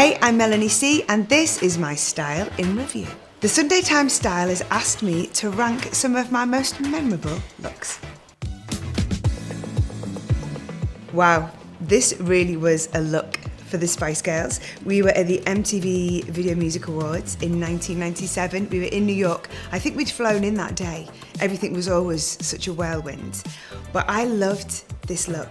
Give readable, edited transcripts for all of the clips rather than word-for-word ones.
Hey, I'm Mel C and this is my style in review. The Sunday Times Style has asked me to rank some of my most memorable looks. Wow, this really was a look for the Spice Girls. We were at the MTV Video Music Awards in 1997. We were in New York. I think we'd flown in that day. Everything was always such a whirlwind. But I loved this look.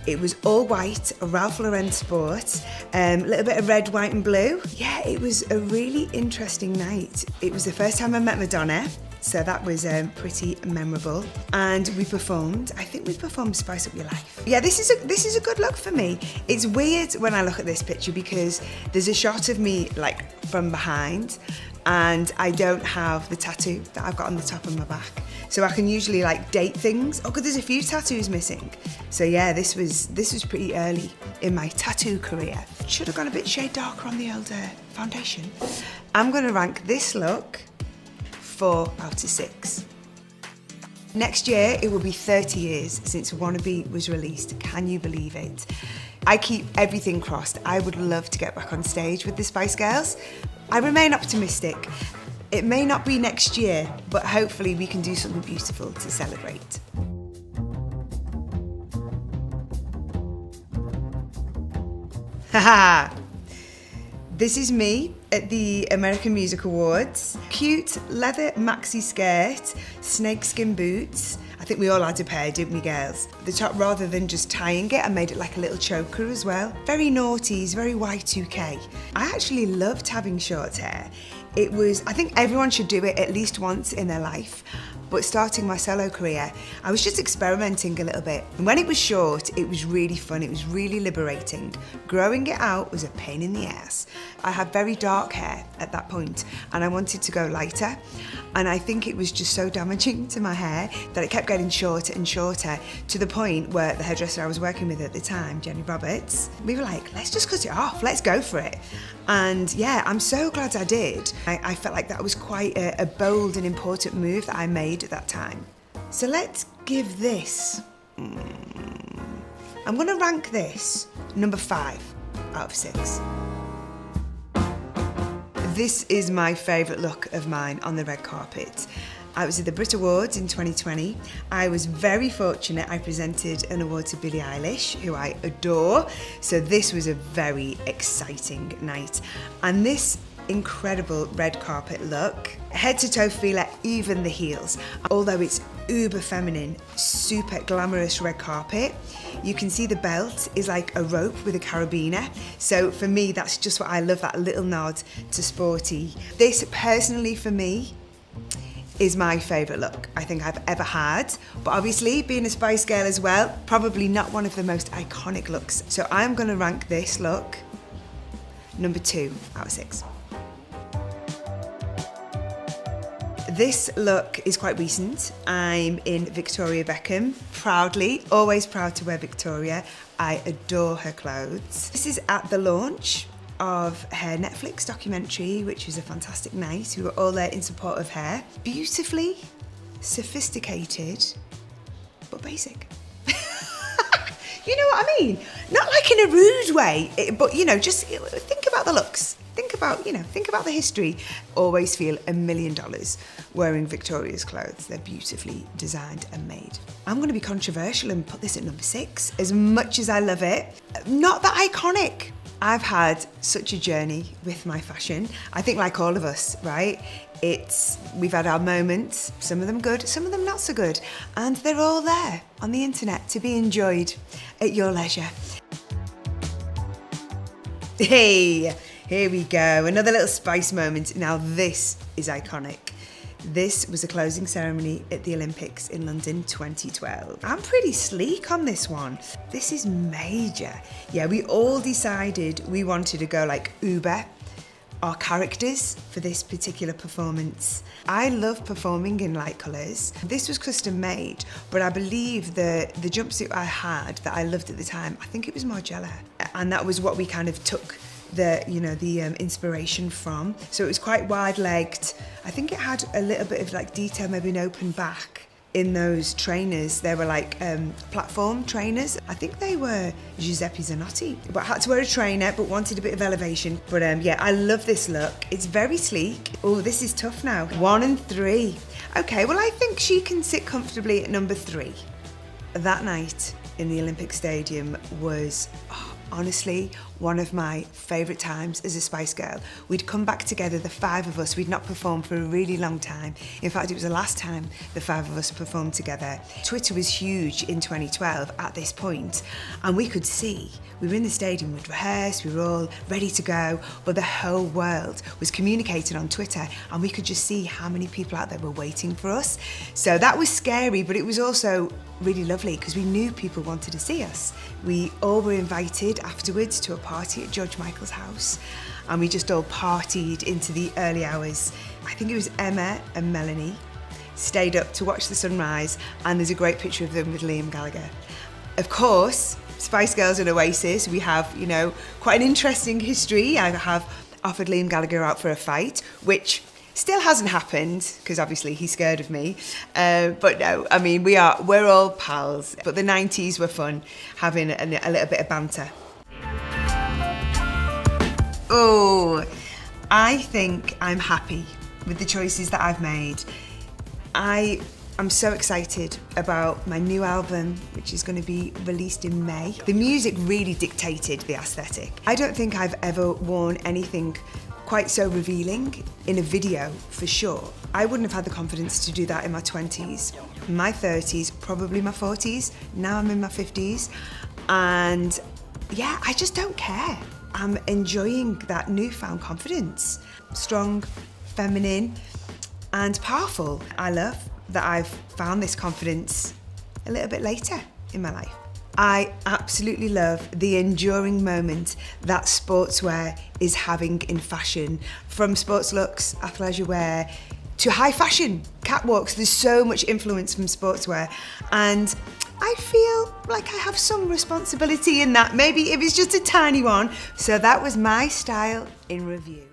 It was all white, a Ralph Lauren sport, a little bit of red, white and blue. Yeah, it was a really interesting night. It was the first time I met Madonna, so that was pretty memorable. And we performed, I think we performed Spice Up Your Life. Yeah, this is a good look for me. It's weird when I look at this picture because there's a shot of me like from behind and I don't have the tattoo that I've got on the top of my back. So I can usually like date things. Oh, 'cause there's a few tattoos missing. So yeah, this was pretty early in my tattoo career. Should have gone a bit shade darker on the old foundation. I'm gonna rank this look 4 out of 6. Next year, it will be 30 years since Wannabe was released. Can you believe it? I keep everything crossed. I would love to get back on stage with the Spice Girls. I remain optimistic. It may not be next year, but hopefully we can do something beautiful to celebrate. Haha! This is me at the American Music Awards. Cute leather maxi skirt, snakeskin boots. I think we all had a pair, didn't we, girls? The top, rather than just tying it, I made it like a little choker as well. Very noughties, very Y2K. I actually loved having short hair. I think everyone should do it at least once in their life. But starting my solo career, I was just experimenting a little bit. And when it was short, it was really fun. It was really liberating. Growing it out was a pain in the ass. I had very dark hair at that point and I wanted to go lighter. And I think it was just so damaging to my hair that it kept getting shorter and shorter to the point where the hairdresser I was working with at the time, Jenny Roberts, we were like, let's just cut it off. Let's go for it. And yeah, I'm so glad I did. I felt like that was quite a bold and important move that I made at that time. So let's give this, I'm gonna rank this number 5 out of 6. This is my favourite look of mine on the red carpet. I was at the Brit Awards in 2020. I was very fortunate. I presented an award to Billie Eilish, who I adore. So this was a very exciting night. And this incredible red carpet look, head to toe feeler, even the heels. Although it's uber feminine, super glamorous red carpet, you can see the belt is like a rope with a carabiner. So for me, that's just what I love, that little nod to sporty. This personally for me is my favourite look I think I've ever had. But obviously, being a Spice Girl as well, probably not one of the most iconic looks. So I'm gonna rank this look number 2 out of 6. This look is quite recent. I'm in Victoria Beckham, proudly, always proud to wear Victoria. I adore her clothes. This is at the launch of her Netflix documentary, which was a fantastic night. We were all there in support of her. Beautifully sophisticated, but basic. You know what I mean? Not like in a rude way, but you know, just think about the looks. Think about the history. Always feel $1 million wearing Victoria's clothes. They're beautifully designed and made. I'm going to be controversial and put this at number 6. As much as I love it, not that iconic. I've had such a journey with my fashion. I think like all of us, right? We've had our moments, some of them good, some of them not so good. And they're all there on the internet to be enjoyed at your leisure. Hey! Here we go, another little Spice moment. Now this is iconic. This was a closing ceremony at the Olympics in London 2012. I'm pretty sleek on this one. This is major. Yeah, we all decided we wanted to go like Uber, our characters for this particular performance. I love performing in light colours. This was custom made, but I believe the jumpsuit I had that I loved at the time, I think it was Margiela. And that was what we kind of took the inspiration from. So it was quite wide-legged. I think it had a little bit of like detail, maybe an open back in those trainers, they were like platform trainers. I think they were Giuseppe Zanotti, but had to wear a trainer, but wanted a bit of elevation. But yeah, I love this look. It's very sleek. Oh, this is tough now. 1 and 3. Okay, well, I think she can sit comfortably at number 3. That night in the Olympic Stadium was, honestly, one of my favourite times as a Spice Girl. We'd come back together, the 5 of us. We'd not performed for a really long time. In fact, it was the last time the 5 of us performed together. Twitter was huge in 2012 at this point, and we could see, we were in the stadium, we'd rehearsed, we were all ready to go, but the whole world was communicating on Twitter, and we could just see how many people out there were waiting for us. So that was scary, but it was also really lovely because we knew people wanted to see us. We all were invited afterwards to a party at George Michael's house, and we just all partied into the early hours. I think it was Emma and Melanie stayed up to watch the sunrise, and there's a great picture of them with Liam Gallagher. Of course, Spice Girls and Oasis, we have, you know, quite an interesting history. I have offered Liam Gallagher out for a fight, which still hasn't happened because obviously he's scared of me. But no, I mean, we're all pals. But the 90s were fun, having a little bit of banter. Oh, I think I'm happy with the choices that I've made. I'm so excited about my new album, which is going to be released in May. The music really dictated the aesthetic. I don't think I've ever worn anything quite so revealing in a video, for sure. I wouldn't have had the confidence to do that in my 20s, my 30s, probably my 40s. Now I'm in my 50s. And yeah, I just don't care. I'm enjoying that newfound confidence. Strong, feminine, and powerful. I love that I've found this confidence a little bit later in my life. I absolutely love the enduring moment that sportswear is having in fashion. From sports looks, athleisure wear, to high fashion, catwalks. There's so much influence from sportswear. And I feel like I have some responsibility in that, maybe if it's just a tiny one. So that was my style in review.